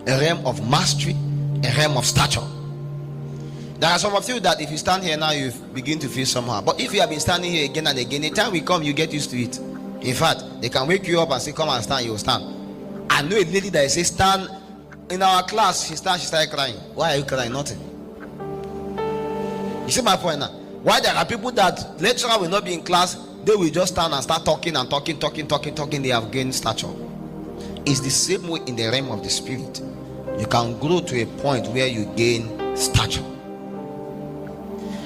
a realm of mastery, a realm of stature. There are some of you that if you stand here now, you begin to feel somehow. But if you have been standing here again and again, the time will come, you get used to it. In fact, they can wake you up and say, come and stand, you will stand. I know a lady that says, stand. In our class, she started crying. Why are you crying? Nothing. You see my point now? Why there are people that lecturer will not be in class, they will just stand and start talking and talking. They have gained stature. It's the same way in the realm of the spirit. You can grow to a point where you gain stature.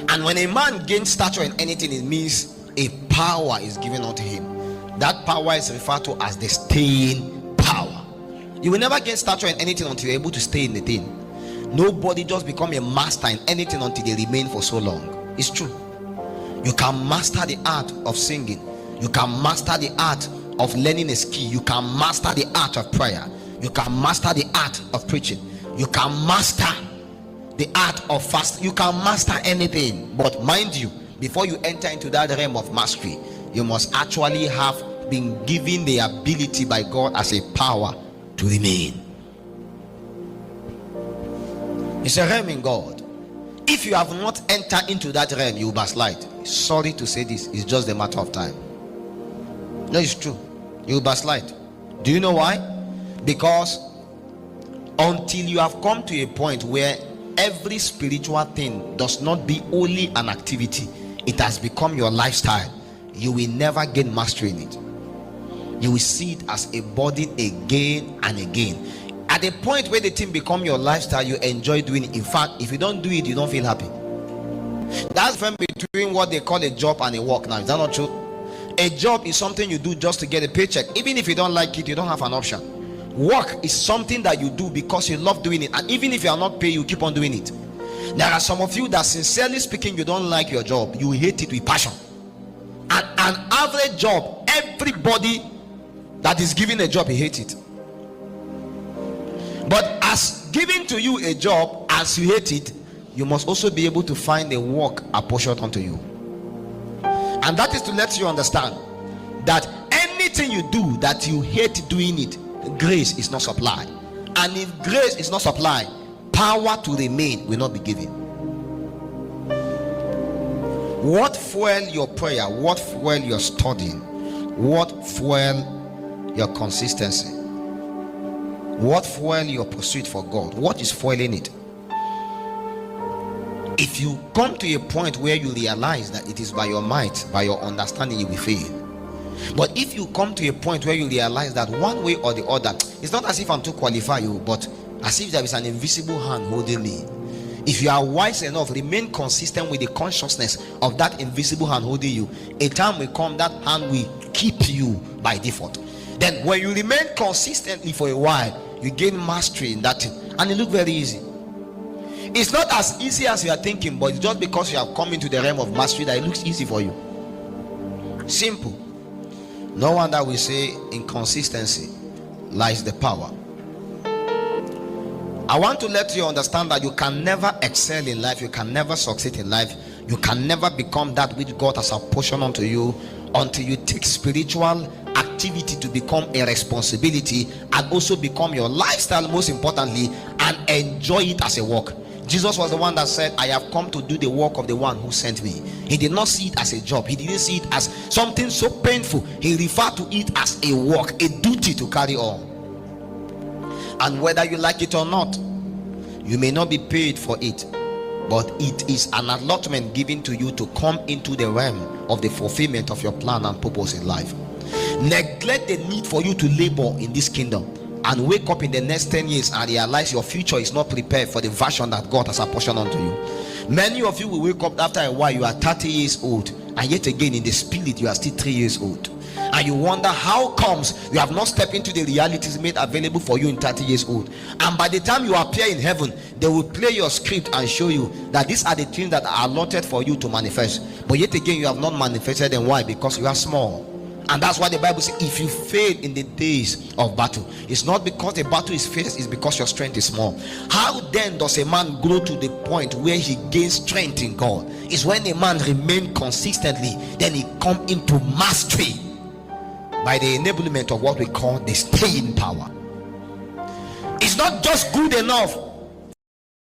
And when a man gains stature in anything, it means a power is given unto him. That power is referred to as the staying power. You will never gain stature in anything until you're able to stay in the thing. Nobody just become a master in anything until they remain for so long. It's true. You can master the art of singing. You can master the art of learning a skill. You can master the art of prayer. You can master the art of preaching. You can master the art of fasting. You can master anything. But mind you, before you enter into that realm of mastery, you must actually have been given the ability by God as a power to remain. It's a realm in God. If you have not entered into that realm, you will backslide. Sorry to say this, it's just a matter of time. No, it's true. You will backslide. Do you know why? Because until you have come to a point where every spiritual thing does not be only an activity, it has become your lifestyle, you will never gain mastery in it. You will see it as a burden again and again. At the point where the thing become your lifestyle, you enjoy doing it. In fact, if you don't do it, you don't feel happy. That's the difference between what they call a job and a work now. Is that not true? A job is something you do just to get a paycheck. Even if you don't like it, you don't have an option. Work is something that you do because you love doing it, and even if you are not paid, you keep on doing it. There are some of you that, sincerely speaking, you don't like your job. You hate it with passion. And an average job, everybody that is given a job, he hates it. But as given to you a job, as you hate it, you must also be able to find a work apportioned unto you. And that is to let you understand that anything you do that you hate doing it, grace is not supplied. And if grace is not supplied, power to remain will not be given. What fuel your prayer? What fuel your studying? What fuel your consistency? What fuel your pursuit for God? What is fueling it? If you come to a point where you realize that it is by your might, by your understanding, you will fail. But if you come to a point where you realize that one way or the other, it's not as if I'm to qualify you, but as if there is an invisible hand holding me. If you are wise enough, remain consistent with the consciousness of that invisible hand holding you. A time will come that hand will keep you by default. Then when you remain consistently for a while, you gain mastery in that thing, and it looks very easy. It's not as easy as you are thinking, but it's just because you have come into the realm of mastery that it looks easy for you. Simple. No wonder we say in consistency lies the power. I want to let you understand that you can never excel in life, you can never succeed in life, you can never become that which God has apportioned unto you until you take spiritual activity to become a responsibility and also become your lifestyle, most importantly, and enjoy it as a work. Jesus was the one that said, I have come to do the work of the one who sent me. He did not see it as a job. He didn't see it as something so painful. He referred to it as a work, a duty to carry on. And whether you like it or not, you may not be paid for it, but it is an allotment given to you to come into the realm of the fulfillment of your plan and purpose in life. Neglect the need for you to labor in this kingdom and wake up in the next 10 years and realize your future is not prepared for the version that God has apportioned unto you. Many of you will wake up after a while, you are 30 years old, and yet again in the spirit you are still 3 years old, and you wonder how comes you have not stepped into the realities made available for you in 30 years old. And by the time you appear in heaven, they will play your script and show you that these are the things that are allotted for you to manifest, but yet again you have not manifested them. Why? Because you are small. And that's why the Bible says, if you fail in the days of battle, it's not because the battle is fierce, it's because your strength is small. How then does a man grow to the point where he gains strength in God? It's when a man remains consistently, then he comes into mastery by the enablement of what we call the staying power. It's not just good enough